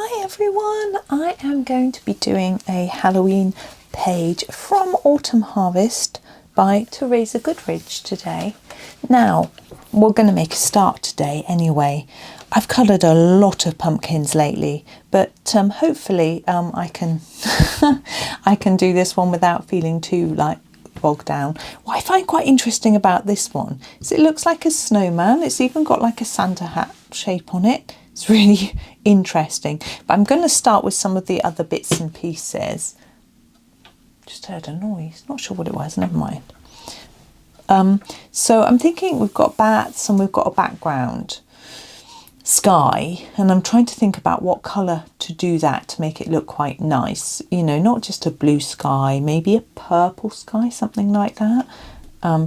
Hi everyone, I am going to be doing a Halloween page from Autumn Harvest by Teresa Goodridge today. Now, we're going to make a start today anyway. I've coloured a lot of pumpkins lately, but hopefully I can I can do this one without feeling too bogged down. What I find quite interesting about this one is it looks like a snowman. It's even got like a Santa hat shape on it. It's really interesting. But I'm going to start with some of the other bits and pieces. Just heard a noise. Not sure what it was. Never mind. So I'm thinking we've got bats and we've got a background sky, and I'm trying to think about what colour to do that to make it look quite nice. You know, not just a blue sky, maybe a purple sky, something like that.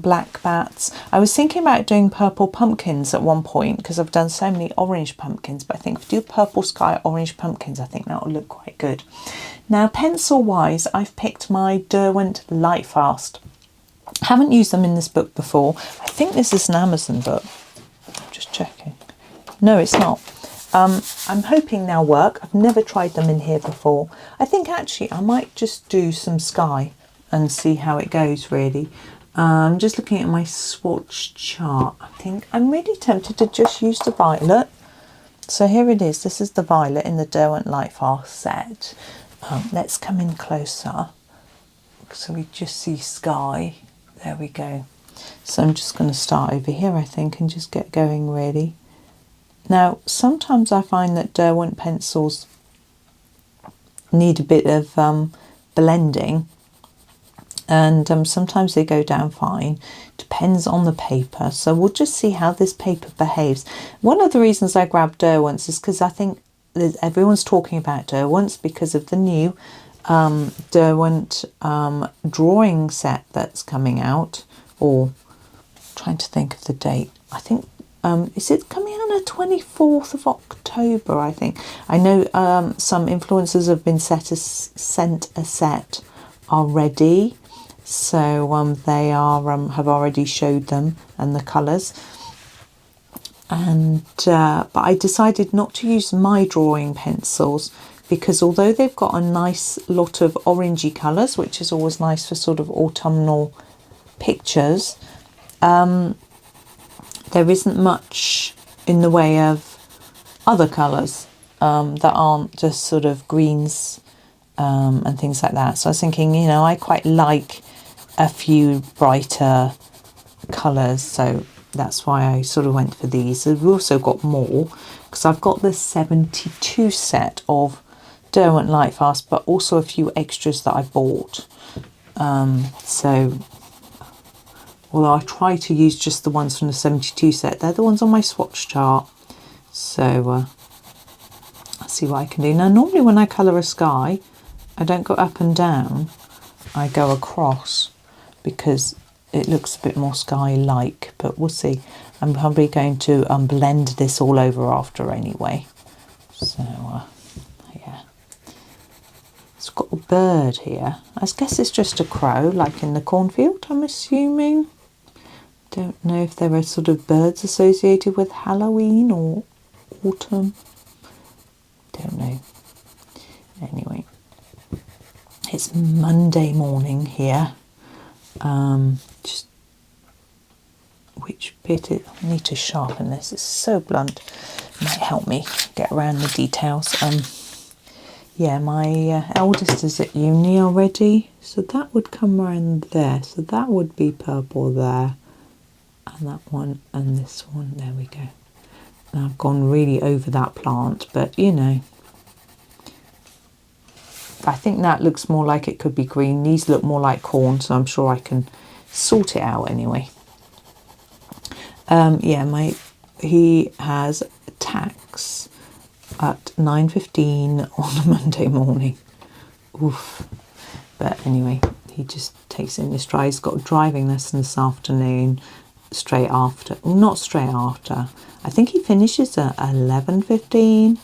Black bats. I was thinking about doing purple pumpkins at one point because I've done so many orange pumpkins, but I think if I do purple sky, orange pumpkins, I think that will look quite good. Now, pencil wise, I've picked my Derwent Lightfast. I haven't used them in this book before. I think this is an Amazon book. I'm just checking. No, it's not. I'm hoping they'll work. I've never tried them in here before. I think actually I might just do some sky and see how it goes really. I'm just looking at my swatch chart. I think I'm really tempted to just use the violet. So here it is. This is the violet in the Derwent Lightfast set. Let's come in closer so we just see sky. There we go. So I'm just going to start over here, I think, and just get going really. Now, sometimes I find that Derwent pencils need a bit of blending, and sometimes they go down fine. Depends on the paper, so we'll just see how this paper behaves. One of the reasons I grabbed Derwents is because I think everyone's talking about Derwents because of the new Derwent drawing set that's coming out, or trying to think of the date. I think is it coming out on the 24th of October, I think. I know some influencers have been sent a set already, so they are have already showed them and the colours. And but I decided not to use my drawing pencils because although they've got a nice lot of orangey colours, which is always nice for sort of autumnal pictures, there isn't much in the way of other colours that aren't just sort of greens and things like that. So I was thinking, you know, I quite like a few brighter colours, so that's why I sort of went for these. We've also got more because I've got the 72 set of Derwent Lightfast, but also a few extras that I bought. So although I try to use just the ones from the 72 set, they're the ones on my swatch chart. So I'll see what I can do. Now, normally when I colour a sky, I don't go up and down. I go across because it looks a bit more sky-like, but we'll see. I'm probably going to blend this all over after anyway. So, yeah. It's got a bird here. I guess it's just a crow, like in the cornfield, I'm assuming. Don't know if there are sort of birds associated with Halloween or autumn. Don't know. Anyway, it's Monday morning here. Just which bit I need to sharpen this. It's so blunt. Might help me get around the details. Yeah, my eldest is at uni already, so that would come around there. So that would be purple there. And that one and this one, there we go. Now I've gone really over that plant, but you know, I think that looks more like it could be green. These look more like corn, so I'm sure I can sort it out anyway. Yeah, he has tax at 9:15 on a Monday morning. Oof. But anyway, he just takes it in his stride. He's got a driving lesson this afternoon. Straight after, well, not straight after. I think he finishes at 11:15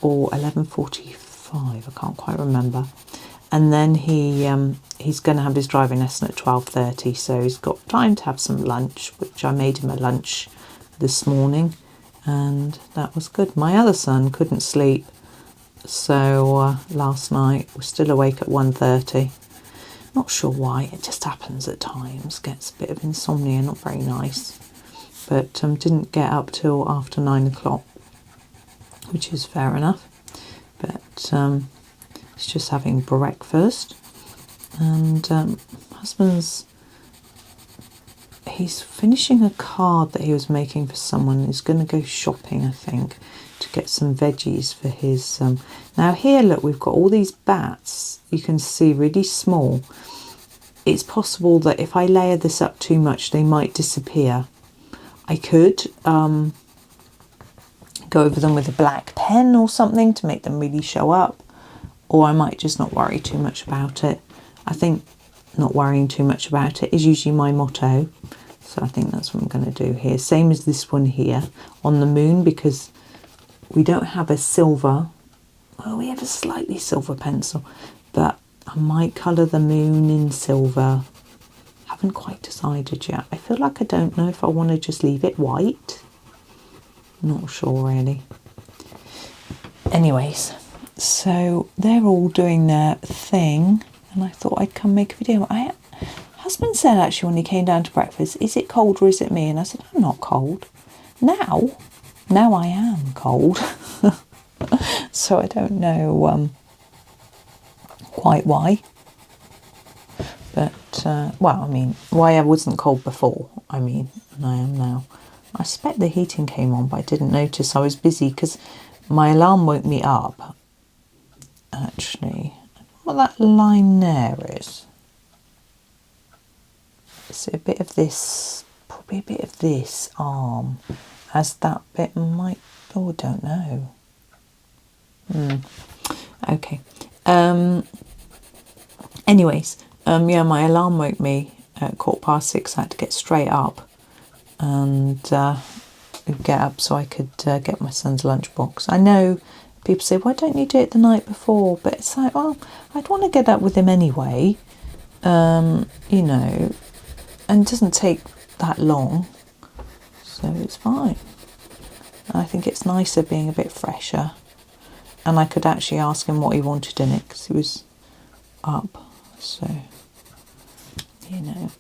or 11:45. I can't quite remember. And then he's going to have his driving lesson at 12:30. So he's got time to have some lunch, which I made him a lunch this morning, and that was good. My other son couldn't sleep So last night we're still awake at 1:30. Not sure why, it just happens at times. Gets a bit of insomnia, not very nice. But didn't get up till after 9 o'clock, which is fair enough. But it's just having breakfast, and husband's, he's finishing a card that he was making for someone. He's going to go shopping, I think, to get some veggies for his now here, look, we've got all these bats, you can see, really small. It's possible that if I layer this up too much they might disappear. I could go over them with a black pen or something to make them really show up, or I might just not worry too much about it. I think not worrying too much about it is usually my motto, so I think that's what I'm going to do here. Same as this one here on the moon, because we don't have a silver, well, we have a slightly silver pencil, but I might colour the moon in silver. Haven't quite decided yet. I feel like I don't know if I want to just leave it white. Not sure really. Anyways, so they're all doing their thing, and I thought I'd come make a video. Husband said actually when he came down to breakfast, is it cold or is it me? And I said, I'm not cold. Now I am cold. So I don't know quite why. But, well, I mean, why I wasn't cold before, I mean, and I am now. I suspect the heating came on, but I didn't notice. I was busy because my alarm woke me up. Actually, what that line there is. Is it a bit of this, probably a bit of this arm, as that bit might, oh, I don't know. Okay. Anyways, yeah, my alarm woke me at 6:15. I had to get straight up and get up so I could get my son's lunchbox. I know people say, why don't you do it the night before? But it's like, well, I'd want to get up with him anyway, you know, and it doesn't take that long, so it's fine. I think it's nicer being a bit fresher, and I could actually ask him what he wanted in it because he was up, so, you know,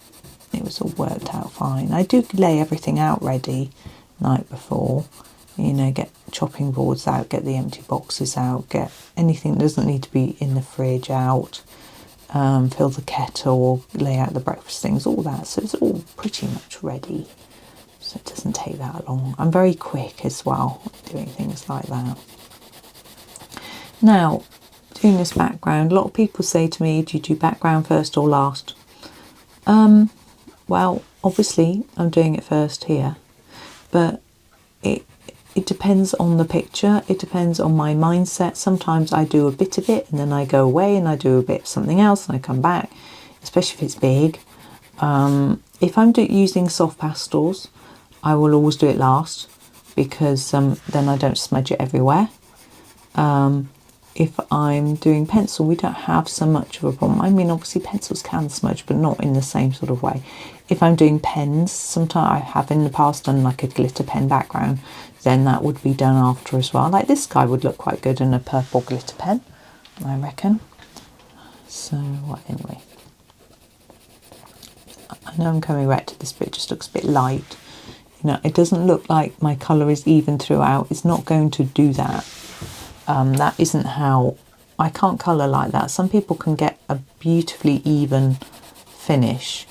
it was all worked out fine. I do lay everything out ready night before, you know, get chopping boards out, get the empty boxes out, get anything that doesn't need to be in the fridge out, fill the kettle, lay out the breakfast things, all that, so it's all pretty much ready, so it doesn't take that long. I'm very quick as well doing things like that. Now, doing this background, a lot of people say to me, do you do background first or last? Well, obviously I'm doing it first here, but it depends on the picture, it depends on my mindset. Sometimes I do a bit of it and then I go away and I do a bit of something else and I come back, especially if it's big. If I'm using soft pastels, I will always do it last, because then I don't smudge it everywhere. If I'm doing pencil, we don't have so much of a problem. I mean, obviously pencils can smudge, but not in the same sort of way. If I'm doing pens, sometimes I have in the past done like a glitter pen background, then that would be done after as well. Like this guy would look quite good in a purple glitter pen, I reckon. So, anyway. I know I'm coming back to this, but it just looks a bit light. You know, it doesn't look like my colour is even throughout. It's not going to do that. That isn't how, I can't colour like that. Some people can get a beautifully even finish,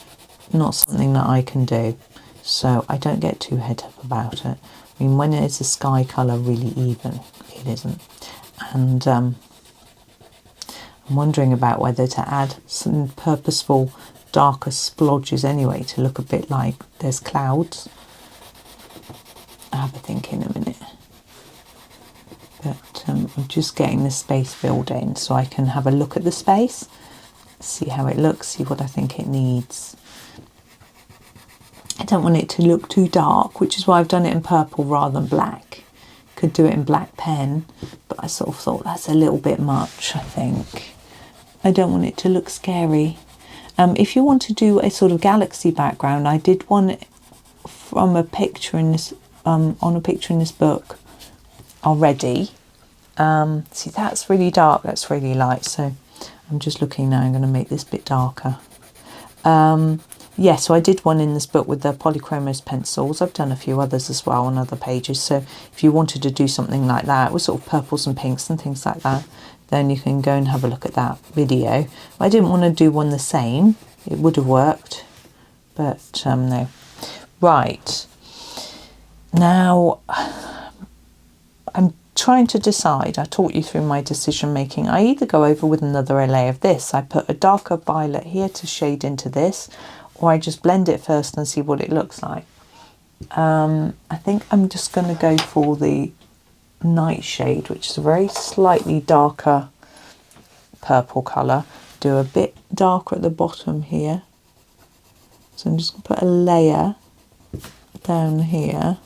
not something that I can do. So I don't get too head up about it. I mean, when it's a sky colour really even, it isn't. And I'm wondering about whether to add some purposeful darker splodges anyway to look a bit like there's clouds. I'll have a think in a minute. But I'm just getting the space filled in so I can have a look at the space, see how it looks, see what I think it needs. I don't want it to look too dark, which is why I've done it in purple rather than black. Could do it in black pen, but I sort of thought that's a little bit much, I think. I don't want it to look scary. If you want to do a sort of galaxy background, I did one from a picture in this, on a picture in this book already, See, that's really dark, that's really light. So I'm just looking now, I'm going to make this bit darker. Yeah, so I did one in this book with the polychromos pencils. I've done a few others as well on other pages. So if you wanted to do something like that with sort of purples and pinks and things like that, then you can go and have a look at that video. I didn't want to do one the same. It would have worked, but no. Right. Now, I'm trying to decide. I talked you through my decision making. I either go over with another layer of this. I put a darker violet here to shade into this, or I just blend it first and see what it looks like. I think I'm just going to go for the nightshade, which is a very slightly darker purple colour. Do a bit darker at the bottom here. So I'm just going to put a layer down here.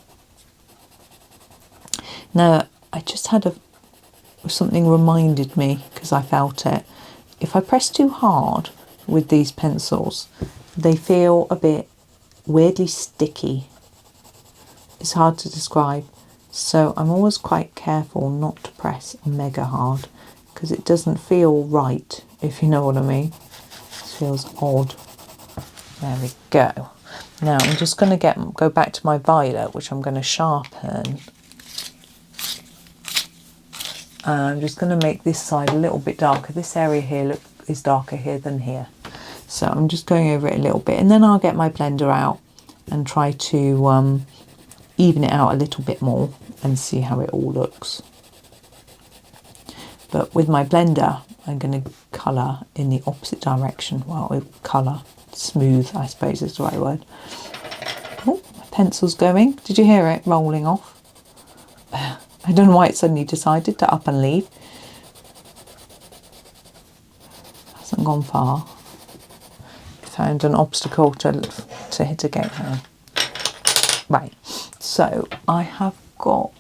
Now, I just had something reminded me, because I felt it. If I press too hard with these pencils, they feel a bit weirdly sticky. It's hard to describe. So I'm always quite careful not to press mega hard, because it doesn't feel right, if you know what I mean. It feels odd. There we go. Now I'm just going to go back to my violet, which I'm going to sharpen. I'm just going to make this side a little bit darker. This area here is darker here than here. So I'm just going over it a little bit, and then I'll get my blender out and try to even it out a little bit more and see how it all looks. But with my blender, I'm going to colour in the opposite direction. Well, colour, smooth, I suppose is the right word. Oh, my pencil's going. Did you hear it rolling off? I don't know why it suddenly decided to up and leave. Hasn't gone far. Found an obstacle to hit again. Right, so I have got,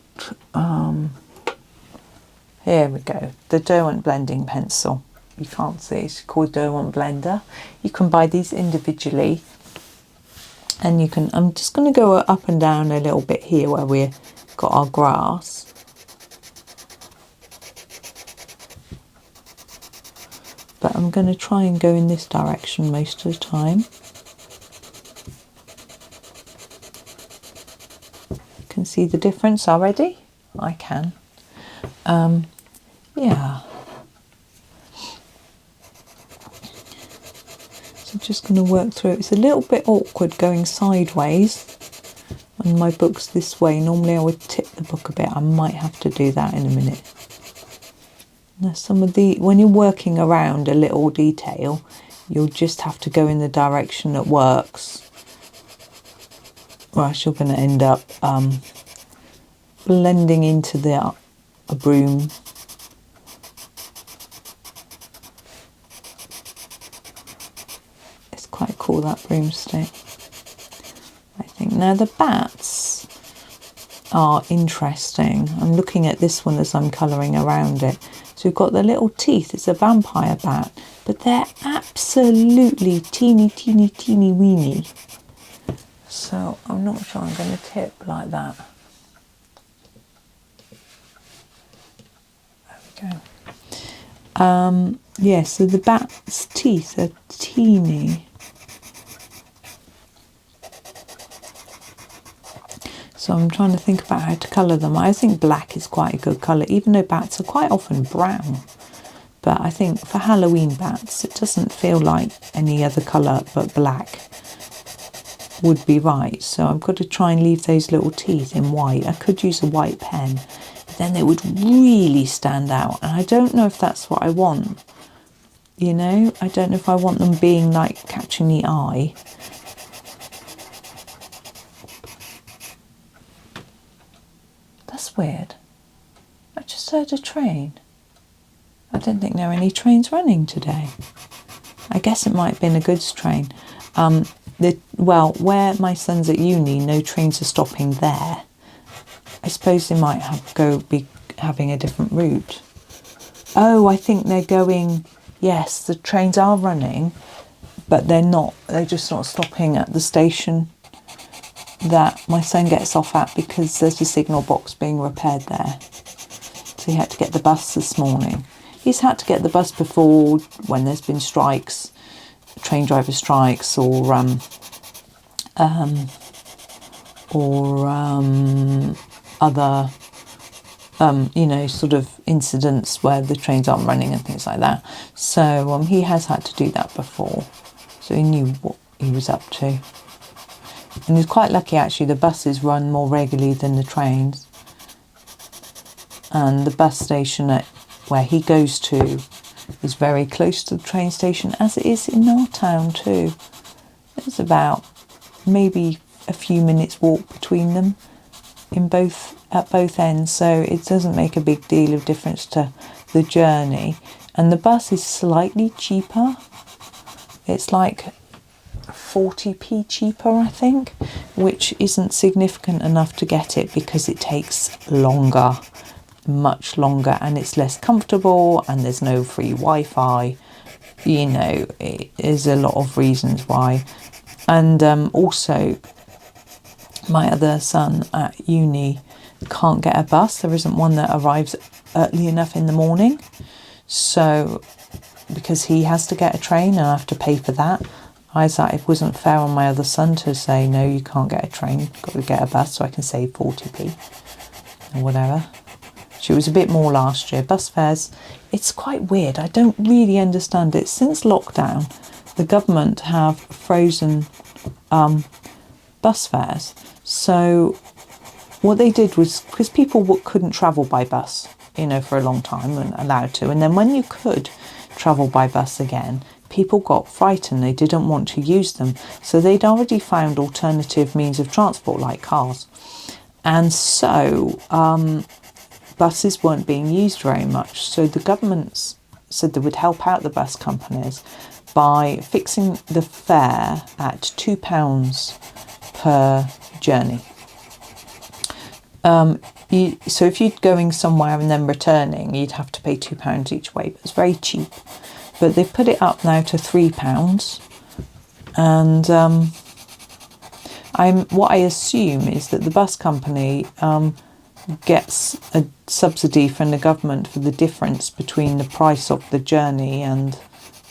here we go, the Derwent blending pencil. You can't see, it's called Derwent Blender. You can buy these individually, and you can, I'm just going to go up and down a little bit here where we've got our grass. But I'm going to try and go in this direction most of the time. You can see the difference already? I can. Yeah. So just going to work through it. It's a little bit awkward going sideways. And my book's this way. Normally I would tip the book a bit. I might have to do that in a minute. Now when you're working around a little detail, you'll just have to go in the direction that works. Or else you're going to end up blending into a broom. It's quite cool, that broomstick, I think. Now the bats are interesting. I'm looking at this one as I'm colouring around it. So we've got the little teeth. It's a vampire bat, but they're absolutely teeny, teeny, teeny weeny. So I'm not sure I'm going to tip like that. There we go. Yeah, so the bat's teeth are teeny. So I'm trying to think about how to colour them. I think black is quite a good colour, even though bats are quite often brown. But I think for Halloween bats, it doesn't feel like any other colour but black would be right. So I've got to try and leave those little teeth in white. I could use a white pen, but then they would really stand out. And I don't know if that's what I want. You know, I don't know if I want them being like catching the eye. That's weird. I just heard a train. I don't think there are any trains running today. I guess it might have been a goods train. Well, where my son's at uni, no trains are stopping there. I suppose they might be having a different route. Oh, I think they're going, yes, the trains are running, but they're just not stopping at the station that my son gets off at, because there's a signal box being repaired there. So he had to get the bus this morning. He's had to get the bus before when there's been strikes, train driver strikes, or other you know, sort of incidents where the trains aren't running and things like that. So he has had to do that before, so he knew what he was up to. And he's quite lucky actually, the buses run more regularly than the trains, and the bus station where he goes to is very close to the train station, as it is in our town too. There's about maybe a few minutes walk between them at both ends, so it doesn't make a big deal of difference to the journey. And the bus is slightly cheaper. It's like 40p cheaper, I think, which isn't significant enough to get it because it takes longer, much longer, and it's less comfortable, and there's no free Wi-Fi. You know, there's a lot of reasons why. And also, my other son at uni can't get a bus. There isn't one that arrives early enough in the morning. So, because he has to get a train and I have to pay for that, I thought it wasn't fair on my other son to say, no, you can't get a train, you've got to get a bus so I can save 40p or whatever. She was a bit more last year. Bus fares, it's quite weird. I don't really understand it. Since lockdown, the government have frozen bus fares. So what they did was, because people couldn't travel by bus, you know, for a long time and allowed to. And then when you could travel by bus again, people got frightened. They didn't want to use them. So they'd already found alternative means of transport like cars. And so buses weren't being used very much. So the government said they would help out the bus companies by fixing the fare at £2 per journey. So if you're going somewhere and then returning, you'd have to pay £2 each way, but it's very cheap. But they've put it up now to £3, and what I assume is that the bus company gets a subsidy from the government for the difference between the price of the journey and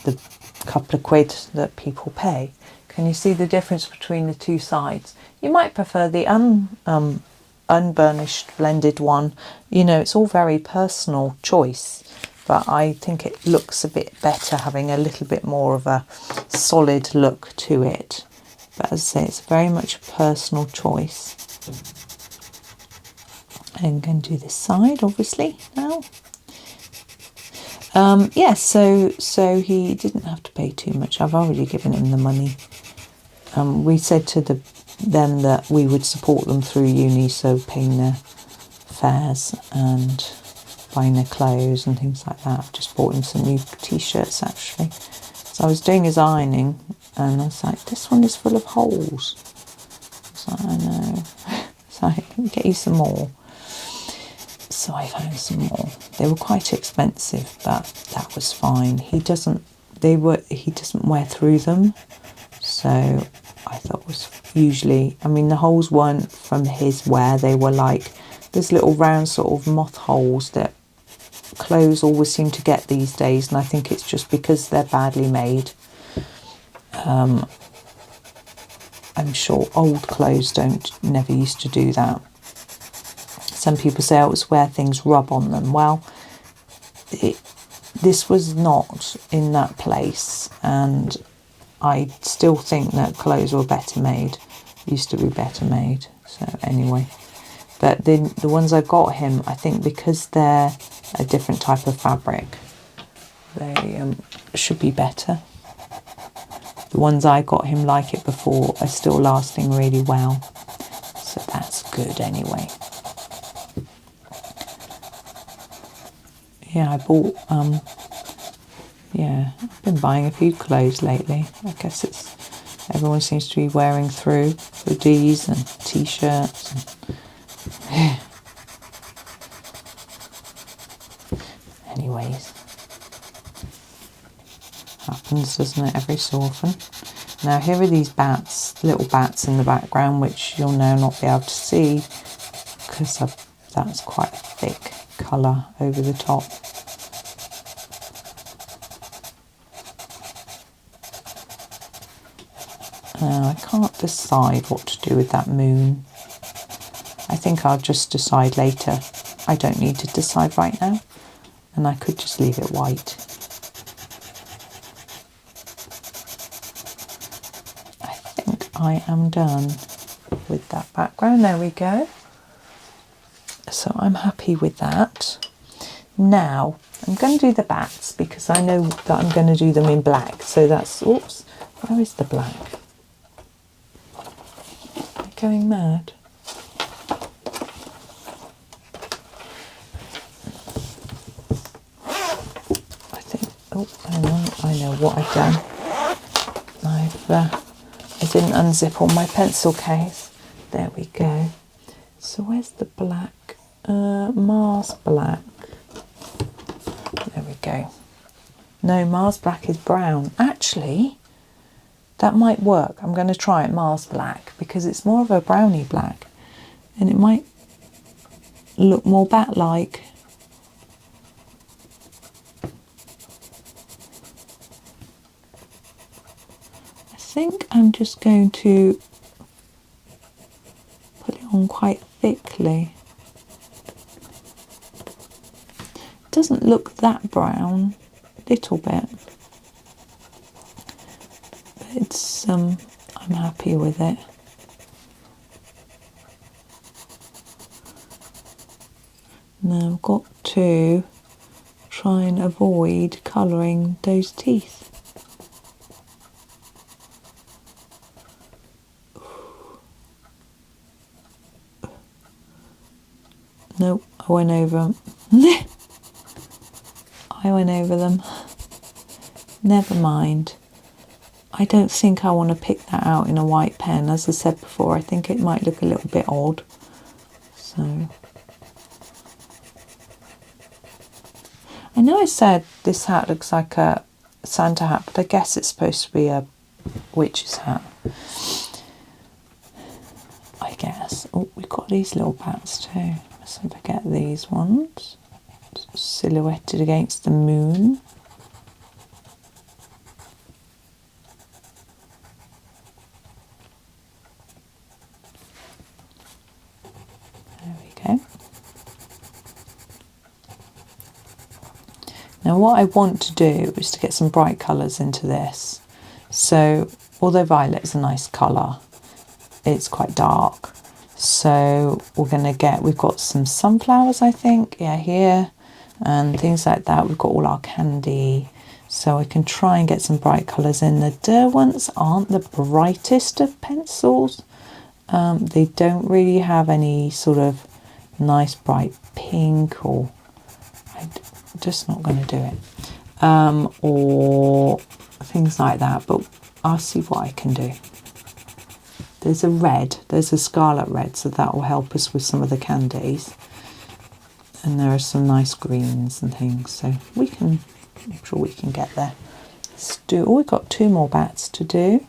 the couple of quid that people pay. Can you see the difference between the two sides? You might prefer the unburnished blended one. You know, it's all very personal choice, but I think it looks a bit better having a little bit more of a solid look to it. But as I say, it's very much a personal choice. I'm going to do this side, obviously, now. Yes, so he didn't have to pay too much. I've already given him the money. We said to them that we would support them through uni, so paying their fares and buying their clothes and things like that. I've just bought him some new t-shirts, actually. So I was doing his ironing, and I was like, this one is full of holes. I was like, I know. So let me get you some more. So I found some more. They were quite expensive, but that was fine. He doesn't wear through them, so I thought was usually, I mean, the holes weren't from his wear. They were like there's little round sort of moth holes that clothes always seem to get these days, and I think it's just because they're badly made. I'm sure old clothes never used to do that. Some people say, oh, it's where things rub on them. Well, this was not in that place, and I still think that clothes were better made, used to be better made. So anyway, but the ones I got him, I think because they're a different type of fabric, they should be better. The ones I got him like it before are still lasting really well, so that's good anyway. Yeah, I bought, I've been buying a few clothes lately. I guess everyone seems to be wearing through hoodies and t-shirts. Anyways, happens, doesn't it, every so often. Now here are these bats, little bats in the background, which you'll now not be able to see because that's quite a thick colour over the top. I can't decide what to do with that moon. I think I'll just decide later. I don't need to decide right now, and I could just leave it white. I think I am done with that background. There we go. So I'm happy with that. Now I'm going to do the bats because I know that I'm going to do them in black. So that's, oops, where is the black? Am I going mad? Oh, hang on, I know what I've done. I didn't unzip all my pencil case. There we go. So where's the black? Mars black. There we go. No, Mars black is brown. Actually, that might work. I'm going to try it Mars black because it's more of a browny black and it might look more bat-like. I think I'm just going to put it on quite thickly. It doesn't look that brown, a little bit, but it's I'm happy with it. Now I've got to try and avoid colouring those teeth. Nope, I went over them. I went over them. Never mind. I don't think I want to pick that out in a white pen. As I said before, I think it might look a little bit odd. So I know I said this hat looks like a Santa hat, but I guess it's supposed to be a witch's hat. I guess. Oh, we've got these little bats too. Mustn't forget these ones. Silhouetted against the moon. There we go. Now what I want to do is to get some bright colours into this. So although violet is a nice colour, it's quite dark. So we've got some sunflowers, I think, yeah, here, and things like that. We've got all our candy, so I can try and get some bright colours in. The Derwents aren't the brightest of pencils. They don't really have any sort of nice bright pink, or I'm just not going to do it, or things like that, but I'll see what I can do. There's a red, there's a scarlet red, so that will help us with some of the candies. And there are some nice greens and things, so we can, I'm sure we can get there. Let's do, oh, we've got 2 more bats to do.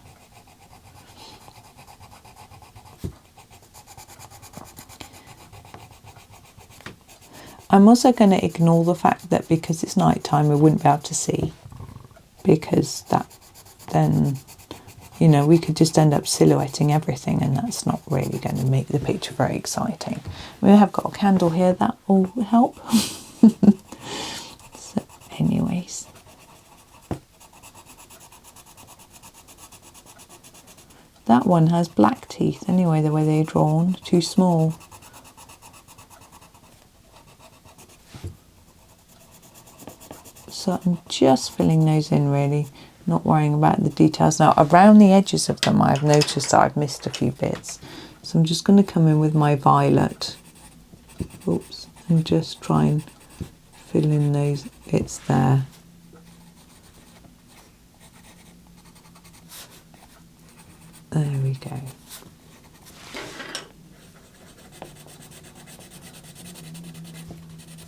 I'm also going to ignore the fact that because it's night time we wouldn't be able to see, because that then, you know, we could just end up silhouetting everything, and that's not really going to make the picture very exciting. We have got a candle here, that will help. So anyways, that one has black teeth anyway, the way they're drawn, too small. So I'm just filling those in, really, not worrying about the details. Now around the edges of them I've noticed that I've missed a few bits, so I'm just going to come in with my violet, oops, and just try and fill in those bits there. There we go.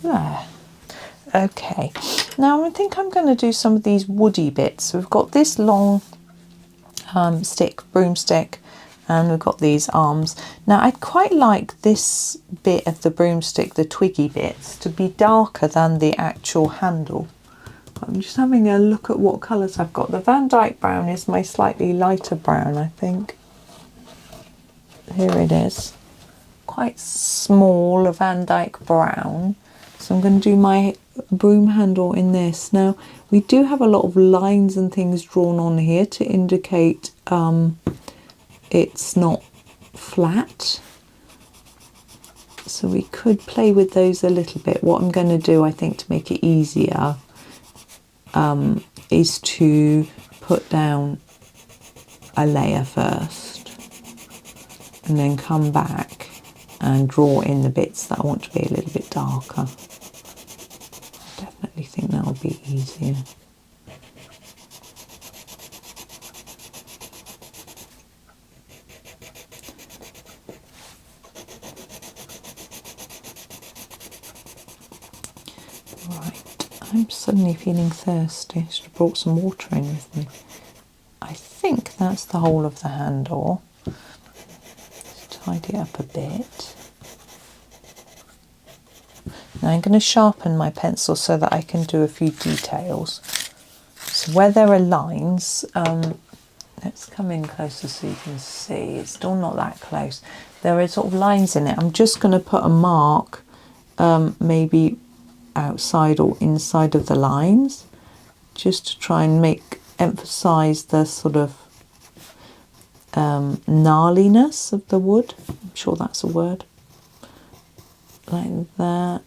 There. Okay, now I think I'm going to do some of these woody bits. So we've got this long stick, broomstick, And we've got these arms. Now I'd quite like this bit of the broomstick, the twiggy bits, to be darker than the actual handle. I'm just having a look at what colours I've got. The Van Dyke brown is my slightly lighter brown, I think. Here it is. Quite small, a Van Dyke brown. So I'm going to do my broom handle in this. Now, we do have a lot of lines and things drawn on here to indicate it's not flat. So we could play with those a little bit. What I'm going to do, I think, to make it easier is to put down a layer first and then come back and draw in the bits that I want to be a little bit darker. I definitely think that'll be easier. I'm suddenly feeling thirsty. I should have brought some water in with me. I think that's the whole of the handle. Let's tidy it up a bit. Now I'm going to sharpen my pencil so that I can do a few details. So where there are lines, let's come in closer so you can see. It's still not that close. There are sort of lines in it. I'm just going to put a mark, maybe outside or inside of the lines, just to try and emphasize the sort of gnarliness of the wood. I'm sure that's a word. Like that.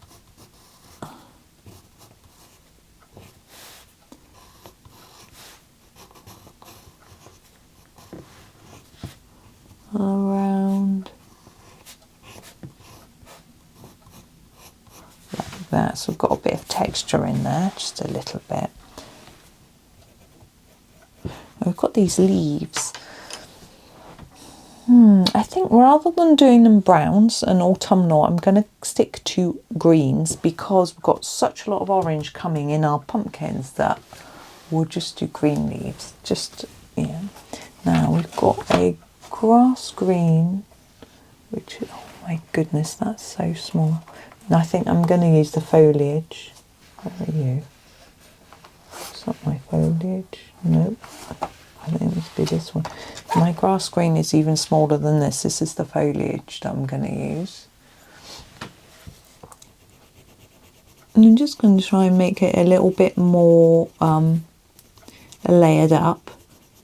Around like that. So I've got a bit of texture in there, just a little bit. We've got these leaves. I think rather than doing them browns and autumnal, I'm going to stick to greens because we've got such a lot of orange coming in our pumpkins that we'll just do green leaves. Just, yeah. Now we've got a grass green, which, oh my goodness, that's so small. And I think I'm going to use the foliage. Where are you? It's not my foliage. Nope. I think it must be this one. My grass green is even smaller than this. This is the foliage that I'm going to use. And I'm just going to try and make it a little bit more layered up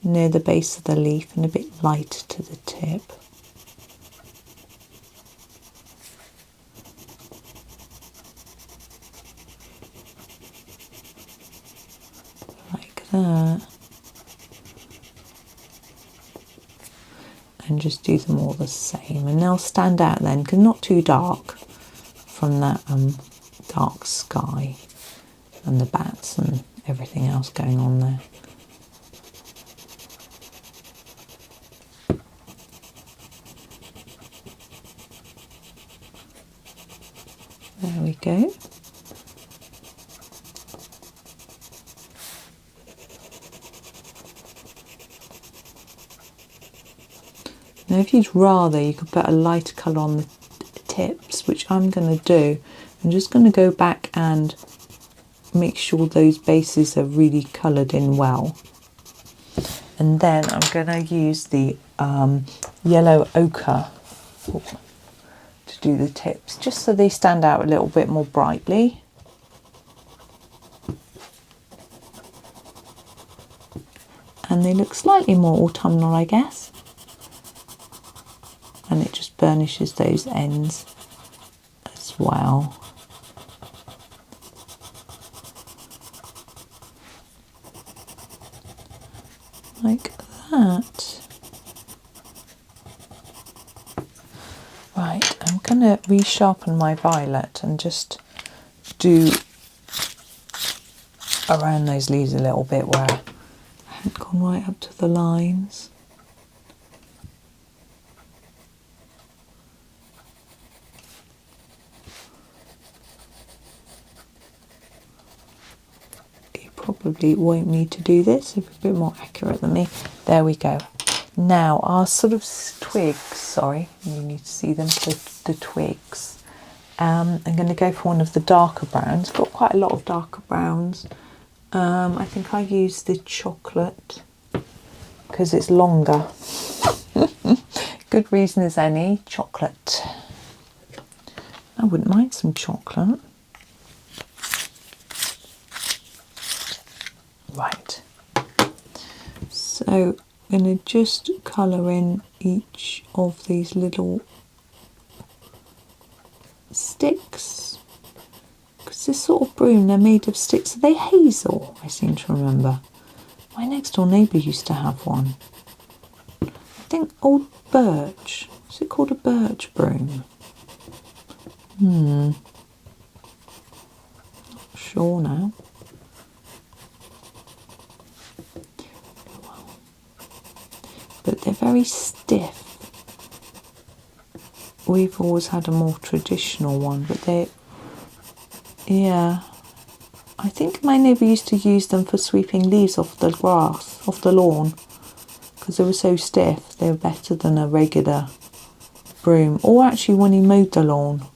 near the base of the leaf and a bit lighter to the tip. Like that. And just do them all the same, and they'll stand out then because not too dark from that dark sky and the bats and everything else going on there. There we go. Now if you'd rather, you could put a lighter colour on the tips, which I'm going to do. I'm just going to go back and make sure those bases are really coloured in well. And then I'm going to use the yellow ochre to do the tips, just so they stand out a little bit more brightly. And they look slightly more autumnal, I guess. And it just burnishes those ends as well. Like that. Right, I'm going to resharpen my violet and just do around those leaves a little bit where I haven't gone right up to the lines. Probably won't need to do this, if you're a bit more accurate than me. There we go. Now our sort of twigs, sorry, you need to see them, the twigs. I'm going to go for one of the darker browns. Got quite a lot of darker browns. I think I use the chocolate because it's longer. Good reason as any, chocolate. I wouldn't mind some chocolate. Right. So I'm going to just colour in each of these little sticks, because this sort of broom, they're made of sticks. Are they hazel? I seem to remember. My next door neighbour used to have one. I think old birch. Is it called a birch broom? Not sure now. But they're very stiff. We've always had a more traditional one, but yeah. I think my neighbour used to use them for sweeping leaves off the grass, off the lawn, because they were so stiff. They were better than a regular broom. Or actually when he mowed the lawn.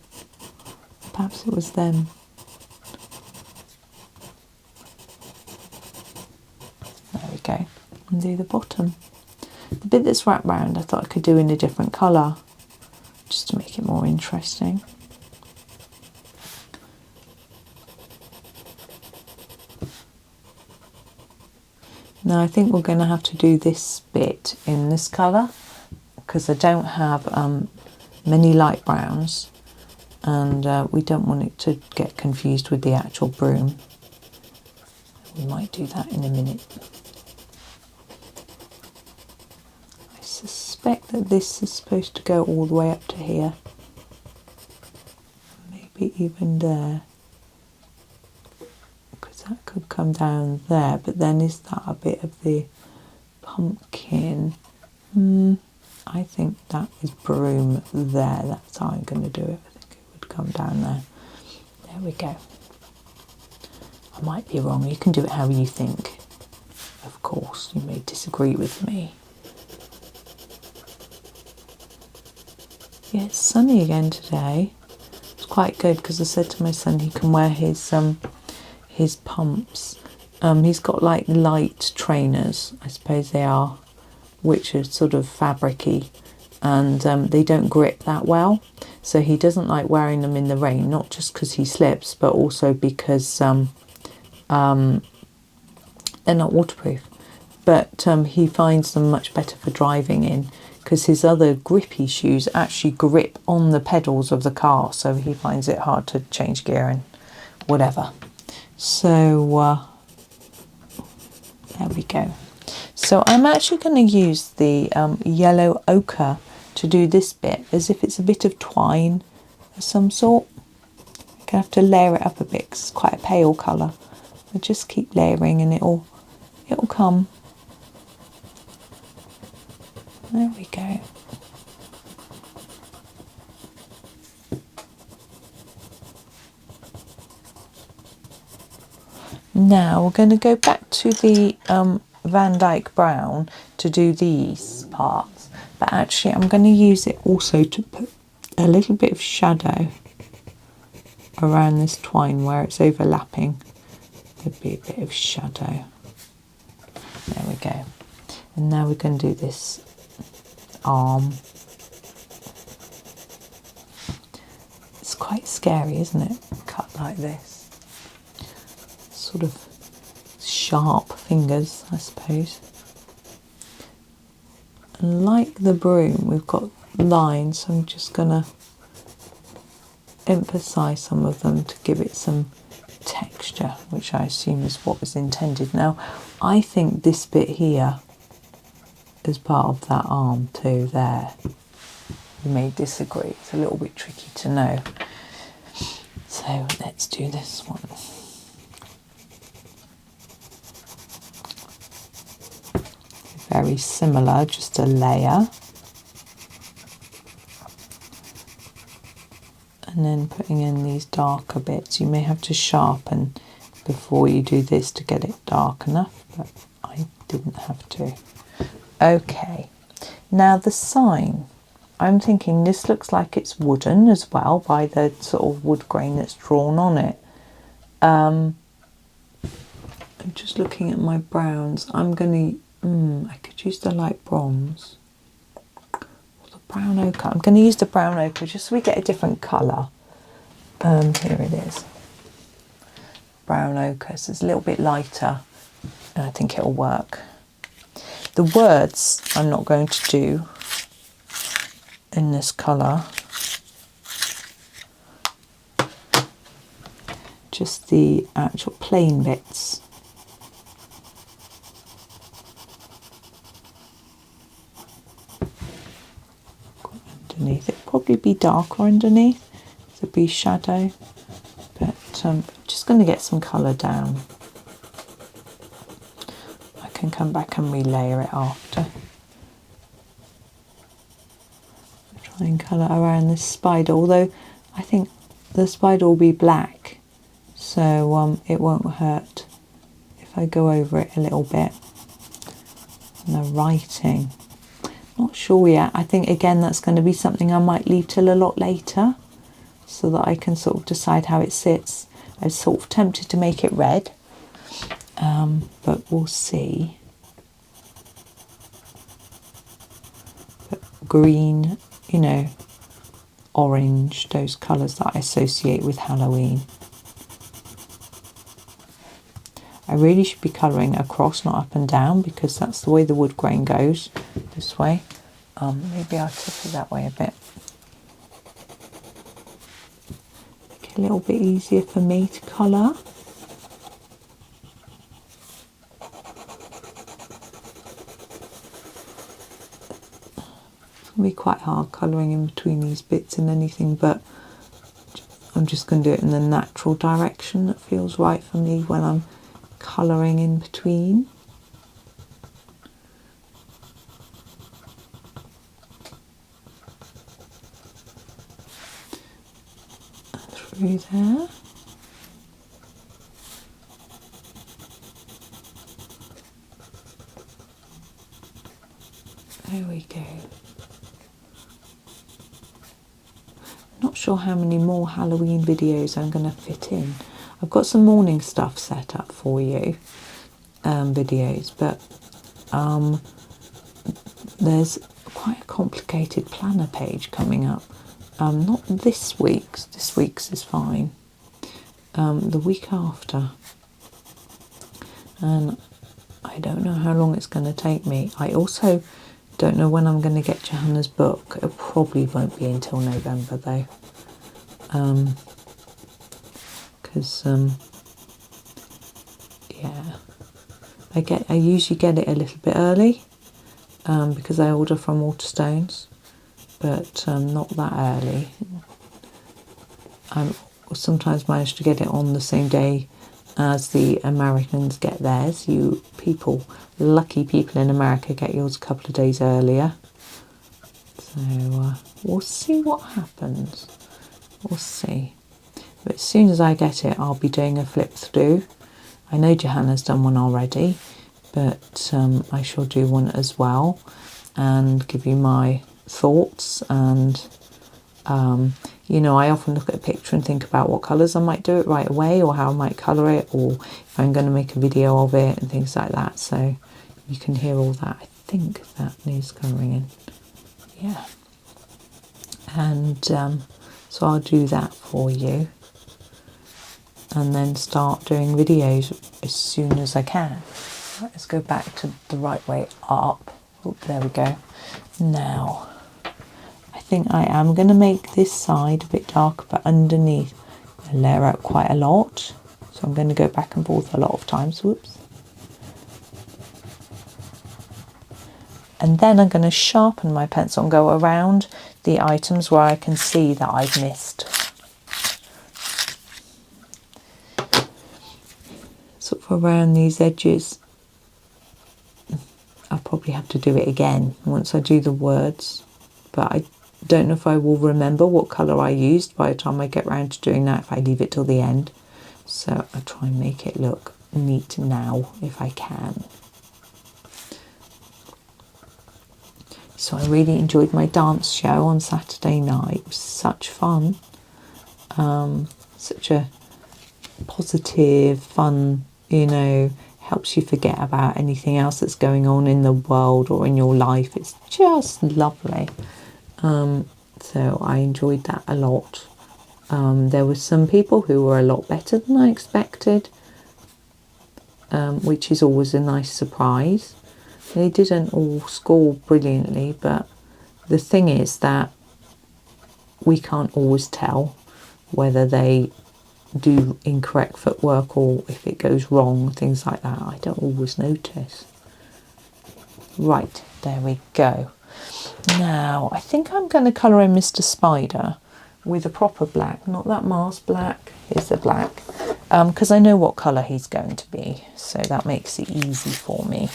Perhaps it was them. There we go. And do the bottom. The bit that's wrapped round I thought I could do in a different colour, just to make it more interesting. Now I think we're going to have to do this bit in this colour, because I don't have many light browns, and we don't want it to get confused with the actual broom. We might do that in a minute. I suspect that this is supposed to go all the way up to here, maybe even there, because that could come down there. But then is that a bit of the pumpkin? I think that is broom there. That's how I'm going to do it. I think it would come down there. There we go. I might be wrong. You can do it how you think. Of course, you may disagree with me. Yeah, it's sunny again today. It's quite good, because I said to my son he can wear his pumps. He's got like light trainers, I suppose they are, which are sort of fabricy, and they don't grip that well. So he doesn't like wearing them in the rain, not just because he slips, but also because they're not waterproof. But he finds them much better for driving in, because his other grippy shoes actually grip on the pedals of the car, so he finds it hard to change gear and whatever. So there we go. So I'm actually going to use the yellow ochre to do this bit, as if it's a bit of twine of some sort. I'm going to have to layer it up a bit, because it's quite a pale colour. I just keep layering and it'll come. There we go. Now we're going to go back to the Van Dyke brown to do these parts, but actually I'm going to use it also to put a little bit of shadow around this twine where it's overlapping. There'd be a bit of shadow. There we go. And now we're going to do this arm. It's quite scary, isn't it? Cut like this. Sort of sharp fingers, I suppose. And like the broom, we've got lines, so I'm just going to emphasise some of them to give it some texture, which I assume is what was intended. Now, I think this bit here is part of that arm too, there. You may disagree, it's a little bit tricky to know. So let's do this one. Very similar, just a layer. And then putting in these darker bits. You may have to sharpen before you do this to get it dark enough, but I didn't have to. Okay, Now the sign, I'm thinking this looks like it's wooden as well by the sort of wood grain that's drawn on it. I'm just looking at my browns. I'm going to, I could use the light bronze. Or the brown ochre. I'm going to use the brown ochre just so we get a different colour. Here it is. Brown ochre, so it's a little bit lighter. And I think it'll work. The words I'm not going to do in this colour. Just the actual plain bits. Underneath, it'll probably be darker underneath. There'll be shadow, but I'm just going to get some colour down. I can come back and relayer it after. Try and colour around this spider, although I think the spider will be black, so it won't hurt if I go over it a little bit. And the writing, not sure yet. I think again that's going to be something I might leave till a lot later, so that I can sort of decide how it sits. I was sort of tempted to make it red, but we'll see. But green, you know, orange, those colours that I associate with Halloween. I really should be colouring across, not up and down, because that's the way the wood grain goes, this way. Maybe I'll tip it that way a bit. Make it a little bit easier for me to colour. It's going to be quite hard colouring in between these bits and anything, but I'm just going to do it in the natural direction that feels right for me when I'm colouring in between. Through there. There we go. Not sure how many more Halloween videos I'm going to fit in. I've got some morning stuff set up for you, videos, but there's quite a complicated planner page coming up. Not this week's is fine, the week after. And I don't know how long it's going to take me. I also don't know when I'm going to get Johanna's book. It probably won't be until November though. Because yeah, I usually get it a little bit early, because I order from Waterstones, but not that early. I sometimes manage to get it on the same day as the Americans get theirs. You people, lucky people in America, get yours a couple of days earlier. So we'll see what happens. We'll see. But as soon as I get it, I'll be doing a flip through. I know Johanna's done one already, but I shall do one as well and give you my thoughts. And you know, I often look at a picture and think about what colours I might do it right away, or how I might colour it, or if I'm going to make a video of it and things like that. So you can hear all that. I think that needs colouring in. Yeah. And so I'll do that for you, and then start doing videos as soon as I can. Right, let's go back to the right way up. Oh, there we go. Now, I think I am going to make this side a bit darker, but underneath I layer out quite a lot. So I'm going to go back and forth a lot of times. Whoops. And then I'm going to sharpen my pencil and go around the items where I can see that I've missed. Sort of around these edges. I'll probably have to do it again once I do the words, but I don't know if I will remember what colour I used by the time I get round to doing that if I leave it till the end. So I try and make it look neat now if I can. It's So I really enjoyed my dance show on Saturday night. It was such fun. Such a positive, fun, you know, helps you forget about anything else that's going on in the world or in your life. It's just lovely. So I enjoyed that a lot. There were some people who were a lot better than I expected, which is always a nice surprise. They didn't all score brilliantly, but the thing is that we can't always tell whether they do incorrect footwork or if it goes wrong, things like that. I don't always notice. Right, there we go. Now, I think I'm going to colour in Mr. Spider with a proper black, not that Mars black, here's the black, because I know what colour he's going to be, so that makes it easy for me.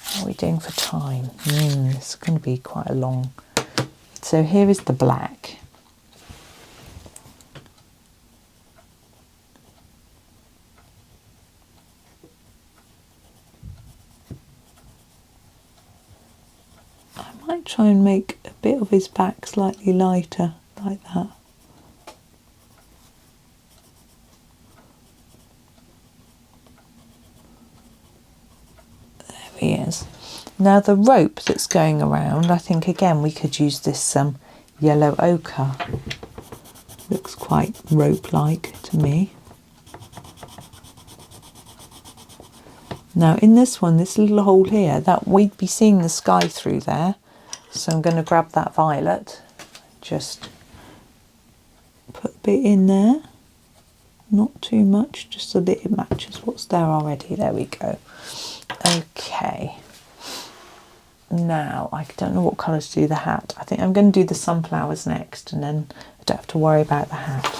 How are we doing for time? It's going to be quite a long. So here is the black. I might try and make a bit of his back slightly lighter, like that. There he is. Now the rope that's going around, I think again we could use this yellow ochre. Looks quite rope-like to me. Now in this one, this little hole here, that we'd be seeing the sky through there. So I'm going to grab that violet, just put a bit in there. Not too much, just so that it matches what's there already. There we go. Okay. Now, I don't know what colour to do the hat. I think I'm going to do the sunflowers next, and then I don't have to worry about the hat.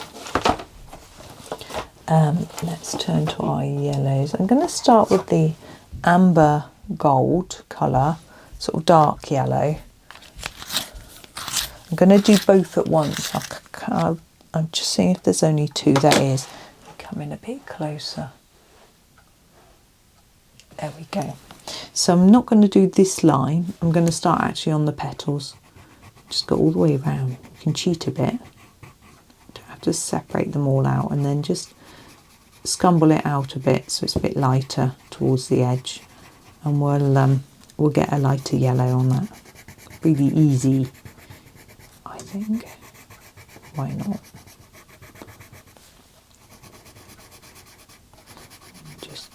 Let's turn to our yellows. I'm going to start with the amber gold colour, sort of dark yellow. I'm going to do both at once. I'm just seeing if there's only two. There is. Come in a bit closer. There we go. So I'm not going to do this line. I'm going to start actually on the petals. Just go all the way around. You can cheat a bit. Don't have to separate them all out, and then just scumble it out a bit so it's a bit lighter towards the edge, and we'll get a lighter yellow on that. Really easy, I think. Why not? Just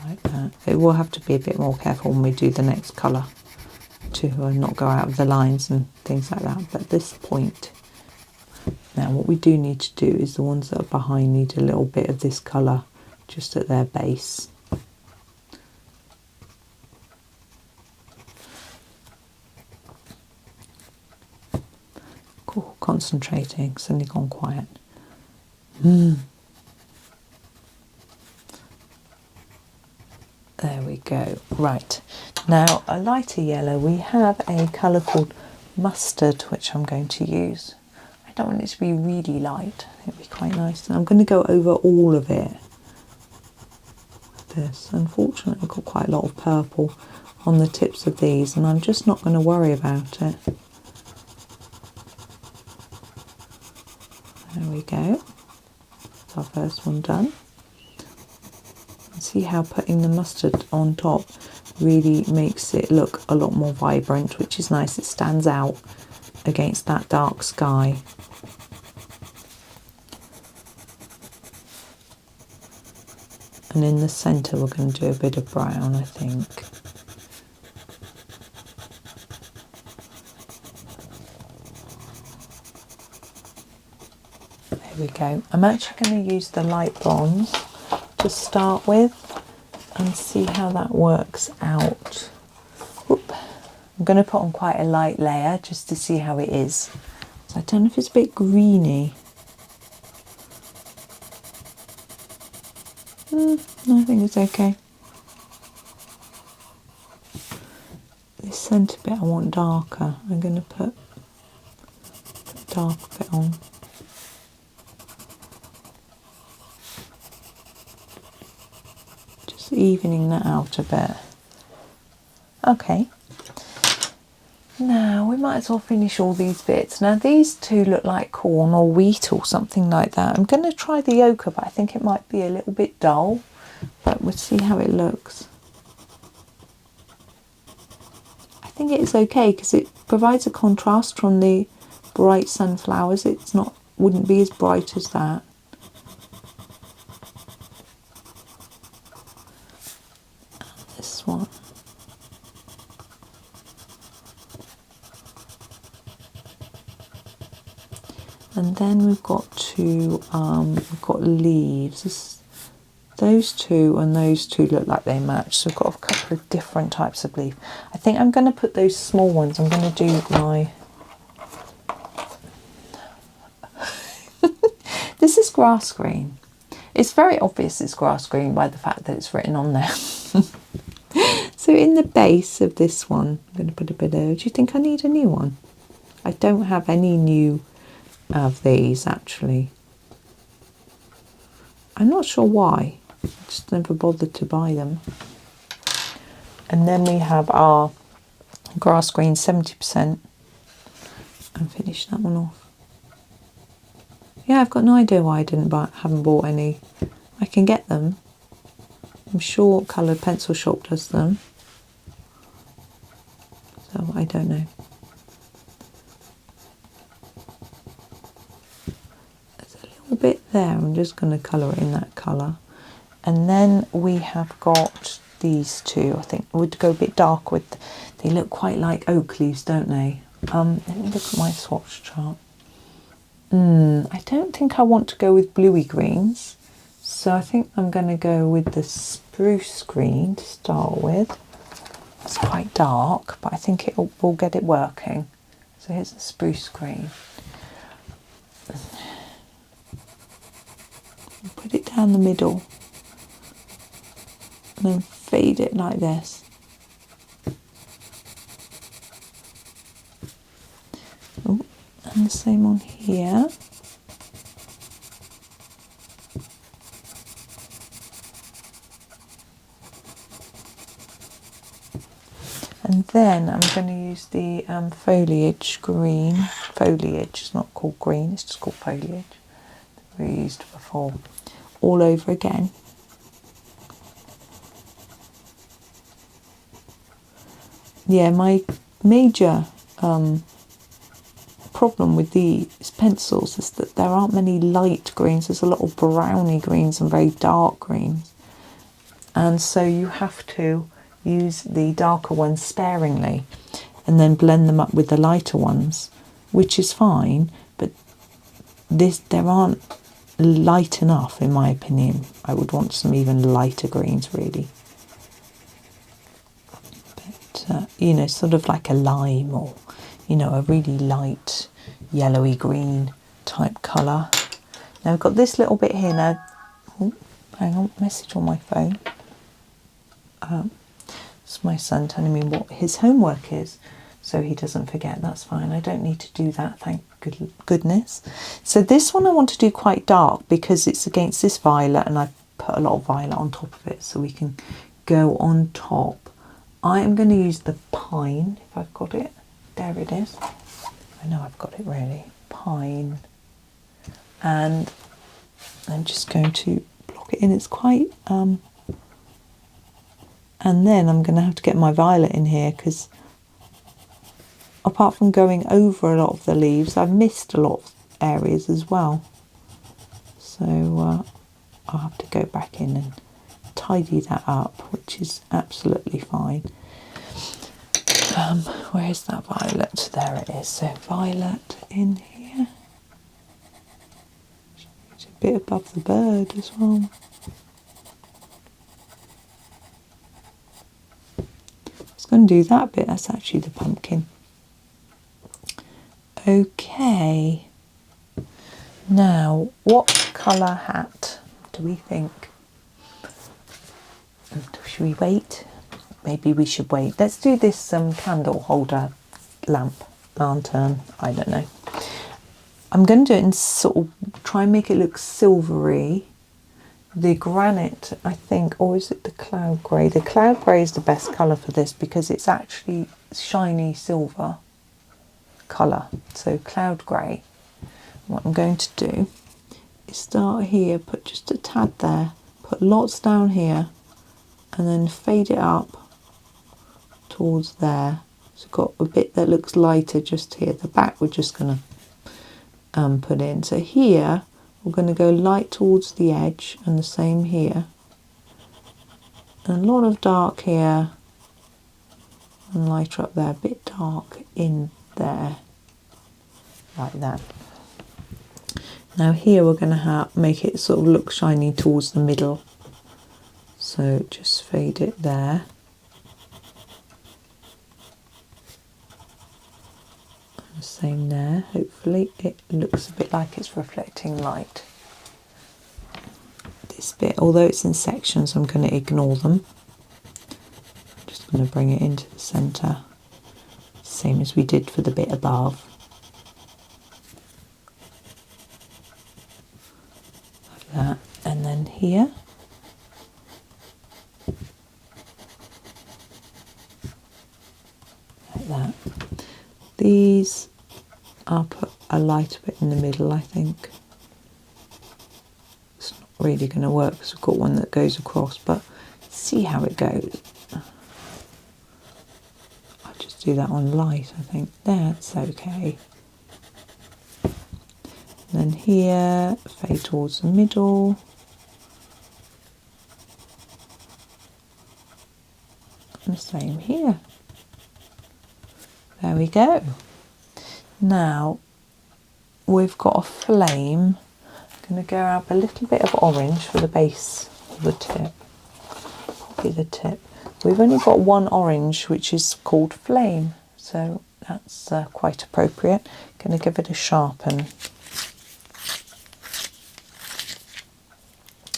like that. It will have to be a bit more careful when we do the next colour to not go out of the lines and things like that. But at this point, now what we do need to do is the ones that are behind need a little bit of this colour just at their base. Cool, concentrating, suddenly gone quiet. There we go. Right, now a lighter yellow, we have a colour called mustard, which I'm going to use. I don't want it to be really light. I think it'd be quite nice. And I'm going to go over all of it. This, unfortunately, I've got quite a lot of purple on the tips of these, and I'm just not going to worry about it. There we go. That's our first one done. See how putting the mustard on top really makes it look a lot more vibrant, which is nice. It stands out against that dark sky. And in the centre we're going to do a bit of brown, I think. There we go. I'm actually going to use the light bronze to start with and see how that works out. Oop. I'm going to put on quite a light layer just to see how it is. So I don't know if it's a bit greeny. No, I think it's okay. This centre bit I want darker. I'm going to put a dark bit on. Evening that out a bit. Okay. Now we might as well finish all these bits. Now these two look like corn or wheat or something like that. I'm going to try the ochre, but I think it might be a little bit dull. But we'll see how it looks. I think it's okay because it provides a contrast from the bright sunflowers. It's not, wouldn't be as bright as that. This one. And then we've got we've got leaves. Those two and those two look like they match. So we've got a couple of different types of leaf. I think I'm going to put those small ones. I'm going to do my... This is grass green. It's very obvious it's grass green by the fact that it's written on there. So in the base of this one, I'm going to put a bit of... Do you think I need a new one? I don't have any new... of these actually. I'm not sure why. I just never bothered to buy them. And then we have our grass green 70%. And finish that one off. Yeah, I've got no idea why I haven't bought any. I can get them. I'm sure Coloured Pencil Shop does them. So I don't know. Bit there. I'm just going to colour it in that colour, and then we have got these two. I think I would go a bit dark with. They look quite like oak leaves, don't they? Let me look at my swatch chart. I don't think I want to go with bluey greens, so I think I'm going to go with the spruce green to start with. It's quite dark, but I think it will get it working. So here's the spruce green. Put it down the middle and then fade it like this. Oh, and the same on here. And then I'm going to use the foliage green. Foliage, it's not called green, it's just called foliage. We used before, all over again. Yeah, my major problem with these pencils is that there aren't many light greens. There's a lot of browny greens and very dark greens, and so you have to use the darker ones sparingly and then blend them up with the lighter ones, which is fine, but there aren't light enough, in my opinion. I would want some even lighter greens, really. But, you know, sort of like a lime or, you know, a really light yellowy green type colour. Now I've got this little bit here now. Oh, hang on, message on my phone. It's my son telling me what his homework is, so he doesn't forget. That's fine. I don't need to do that, thank goodness. So this one I want to do quite dark because it's against this violet, and I put a lot of violet on top of it so we can go on top. I am going to use the pine, if I've got it. There it is. I know I've got it really. Pine. And I'm just going to block it in. It's quite... and then I'm going to have to get my violet in here because apart from going over a lot of the leaves, I've missed a lot of areas as well. So I'll have to go back in and tidy that up, which is absolutely fine. Where is that violet? There it is. So violet in here. It's a bit above the bird as well. I was going to do that bit. That's actually the pumpkin. Okay. Now, what colour hat do we think? Should we wait? Maybe we should wait. Let's do this candle holder lantern. I don't know. I'm going to do it in sort of try and make it look silvery the granite, I think, or is it the cloud grey? The cloud grey is the best colour for this because it's actually shiny silver colour. So cloud grey. What I'm going to do is start here, put just a tad there, put lots down here, and then fade it up towards there. So I've got a bit that looks lighter just here. The back we're just going to put in. So here we're going to go light towards the edge, and the same here. And a lot of dark here, and lighter up there, a bit dark in there, like that. Now here we're going to make it sort of look shiny towards the middle. So just fade it there. And the same there. Hopefully it looks a bit like it's reflecting light. This bit, although it's in sections, I'm going to ignore them. I'm just going to bring it into the centre, same as we did for the bit above. Like that. And then here, like that. These, I'll put a lighter bit in the middle, I think. It's not really going to work because we've got one that goes across, but see how it goes. I'll just do that on light, I think. That's okay. And then here, fade towards the middle. And the same here. There we go. Now we've got a flame. I'm going to grab a little bit of orange for the base of the tip. Probably the tip. We've only got one orange, which is called flame, so that's quite appropriate. Going to give it a sharpen.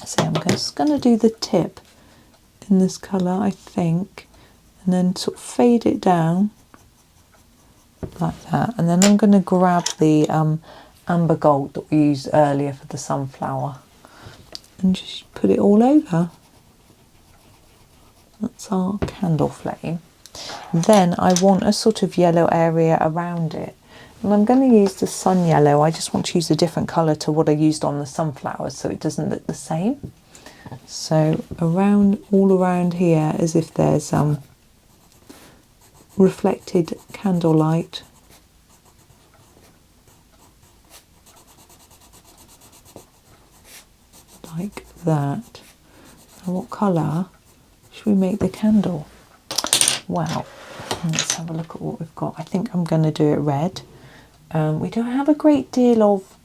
So I'm just going to do the tip in this colour, I think, and then sort of fade it down like that. And then I'm going to grab the amber gold that we used earlier for the sunflower and just put it all over. That's our candle flame. Then I want a sort of yellow area around it. And I'm going to use the sun yellow. I just want to use a different colour to what I used on the sunflowers so it doesn't look the same. So all around here, as if there's reflected candlelight. Like that. Now what colour should we make the candle? Well, let's have a look at what we've got. I think I'm going to do it red. We don't have a great deal of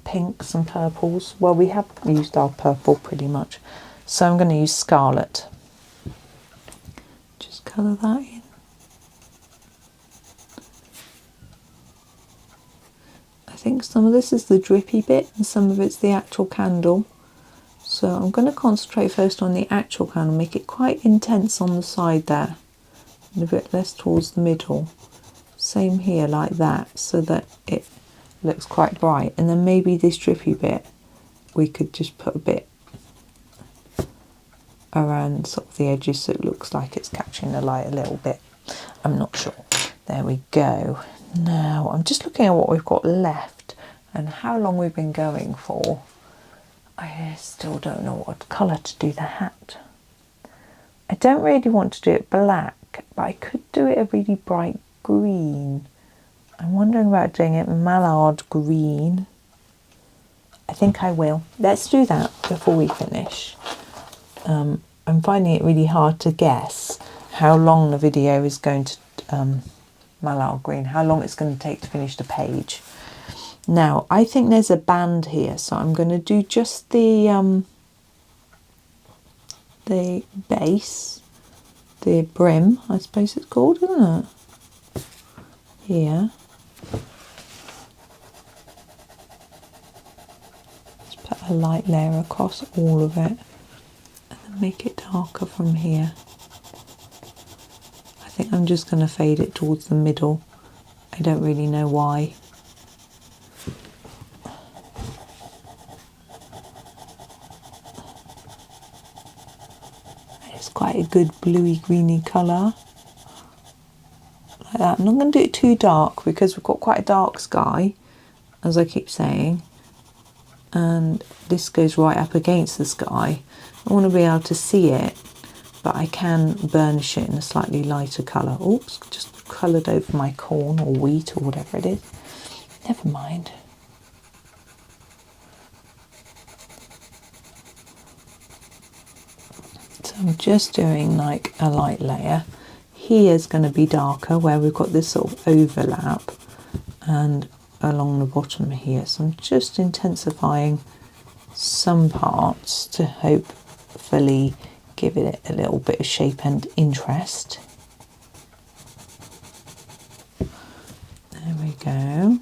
pinks and purples. Well, we have used our purple pretty much. So I'm going to use scarlet. Just colour that in. I think some of this is the drippy bit and some of it's the actual candle. So I'm going to concentrate first on the actual candle, make it quite intense on the side there, and a bit less towards the middle. Same here, like that, so that it looks quite bright. And then maybe this drippy bit, we could just put a bit around sort of the edges so it looks like it's catching the light a little bit. I'm not sure. There we go. Now I'm just looking at what we've got left and how long we've been going for. I still don't know what colour to do the hat. I don't really want to do it black, but I could do it a really bright green. I'm wondering about doing it mallard green. I think I will. Let's do that before we finish. I'm finding it really hard to guess how long the video is going to mallard green, how long it's going to take to finish the page. Now, I think there's a band here, so I'm going to do just the base, the brim, I suppose it's called, isn't it? Here. Just put a light layer across all of it, and then make it darker from here. I think I'm just going to fade it towards the middle. I don't really know why. It's quite a good bluey greeny colour. Like that. I'm not going to do it too dark because we've got quite a dark sky, as I keep saying. And this goes right up against the sky. I want to be able to see it, but I can burnish it in a slightly lighter colour. Oops, just coloured over my corn or wheat or whatever it is. Never mind. So I'm just doing like a light layer. Here's going to be darker where we've got this sort of overlap, and along the bottom here. So I'm just intensifying some parts to hopefully give it a little bit of shape and interest. There we go.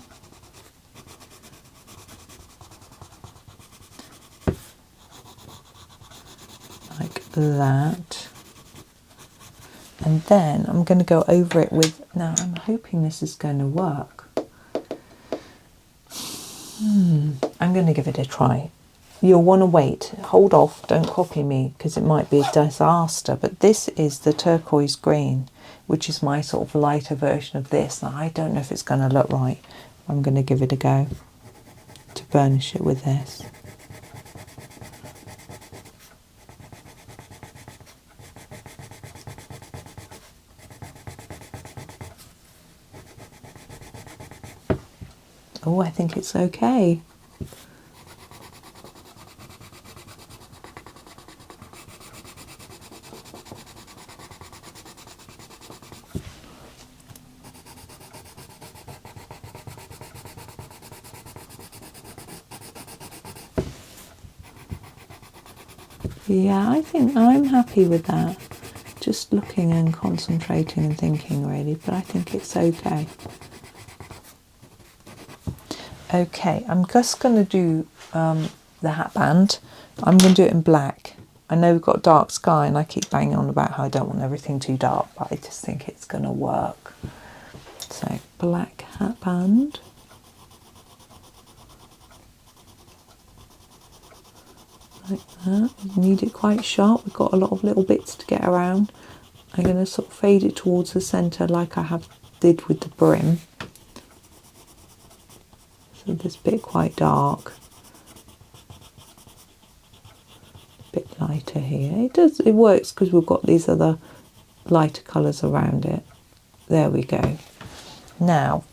Like that. And then I'm going to go over it with, now I'm hoping this is going to work. I'm going to give it a try. You'll want to wait, hold off, don't copy me because it might be a disaster. But this is the turquoise green, which is my sort of lighter version of this. Now I don't know if it's going to look right. I'm going to give it a go to burnish it with this. Oh, I think it's okay. Yeah, I think I'm happy with that. Just looking and concentrating and thinking really, but I think it's okay. Okay, I'm just going to do the hat band. I'm going to do it in black. I know we've got dark sky and I keep banging on about how I don't want everything too dark, but I just think it's going to work. So, black hat band. Like that. You need it quite sharp. We've got a lot of little bits to get around. I'm going to sort of fade it towards the centre like I did with the brim. So this bit quite dark. A bit lighter here. It works because we've got these other lighter colours around it. There we go. Now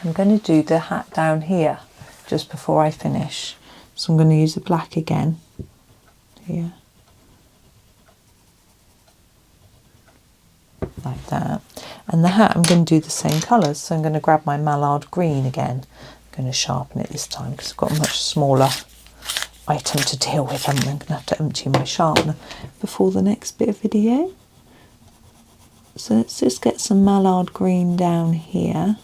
I'm going to do the hat down here just before I finish. So I'm going to use the black again here. Like that. And the hat I'm going to do the same colours. So I'm going to grab my mallard green again. I'm going to sharpen it this time because I've got a much smaller item to deal with. I'm going to have to empty my sharpener before the next bit of video. So let's just get some mallard green down here.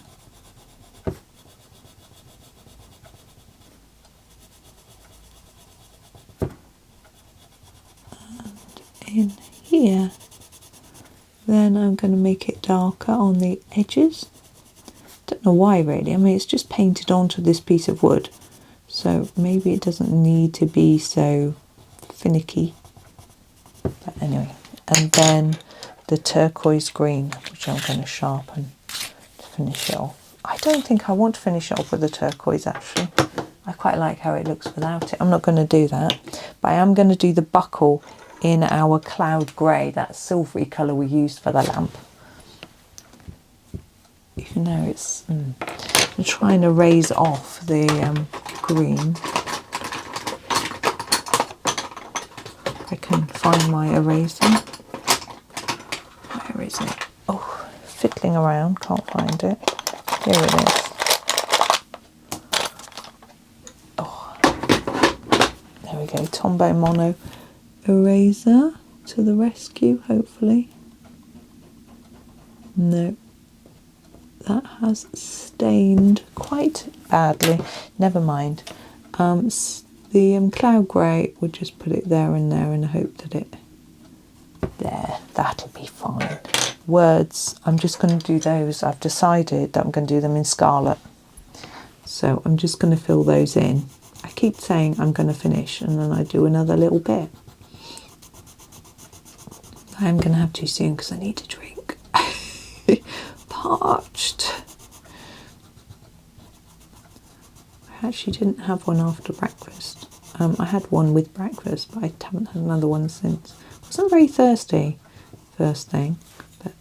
And in here. Then I'm going to make it darker on the edges. Don't know why really. I mean, it's just painted onto this piece of wood. So maybe it doesn't need to be so finicky. But anyway. And then the turquoise green, which I'm going to sharpen to finish it off. I don't think I want to finish it off with the turquoise actually. I quite like how it looks without it. I'm not going to do that. But I am going to do the buckle in our cloud grey, that silvery colour we used for the lamp. Even though it's... I'm trying to raise off the green. I can find my eraser. Where is it? Oh, fiddling around, can't find it. Here it is. Oh, there we go, Tombow Mono eraser to the rescue, hopefully. No, that has stained quite badly. Never mind. The cloud grey, we'll just put it there and hope that it... There, that'll be fine. Words, I'm just going to do those. I've decided that I'm going to do them in scarlet. So I'm just going to fill those in. I keep saying I'm going to finish and then I do another little bit. I am going to have to soon because I need to drink. Parched. I actually didn't have one after breakfast. I had one with breakfast, but I haven't had another one since. I wasn't very thirsty first thing, but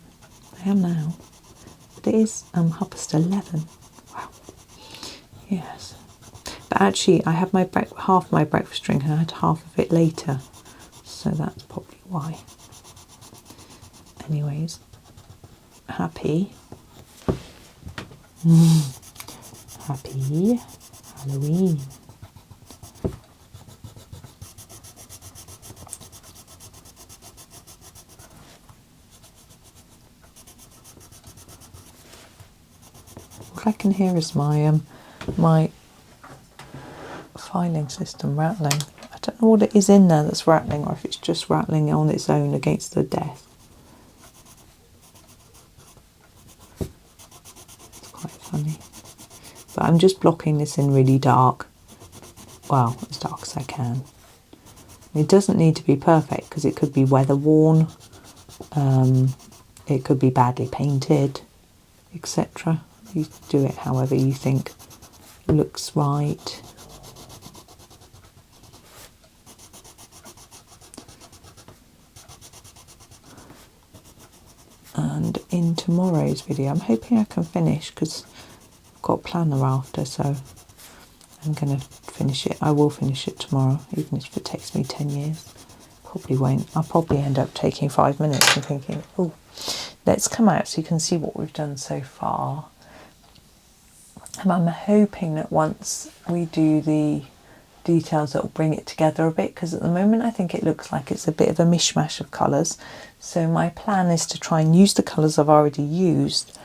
I am now. But it is 11:30. Wow. Yes. But actually, I had my half my breakfast drink and I had half of it later, so that's probably why. Anyways, happy. Happy Halloween. All I can hear is my filing system rattling. I don't know what it is in there that's rattling, or if it's just rattling on its own against the desk. It's quite funny. But I'm just blocking this in really dark. Well, as dark as I can. It doesn't need to be perfect because it could be weather worn, it could be badly painted, etc. You do it however you think looks right. And in tomorrow's video, I'm hoping I can finish because I've got a planner after, so I'm going to finish it. I will finish it tomorrow, even if it takes me 10 years. Probably won't. I'll probably end up taking 5 minutes and thinking, oh, let's come out so you can see what we've done so far. And I'm hoping that once we do the details, it'll bring it together a bit, because at the moment I think it looks like it's a bit of a mishmash of colours. So my plan is to try and use the colours I've already used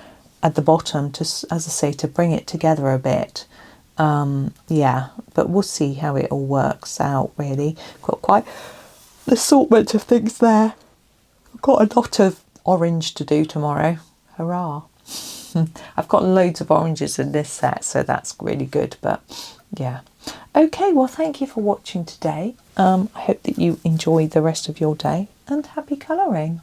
at the bottom to, as I say, to bring it together a bit. Yeah, but we'll see how it all works out, really. Got quite an assortment of things there. I've got a lot of orange to do tomorrow. Hurrah. I've got loads of oranges in this set, so that's really good. But yeah. Okay, well, thank you for watching today. I hope that you enjoy the rest of your day, and happy colouring.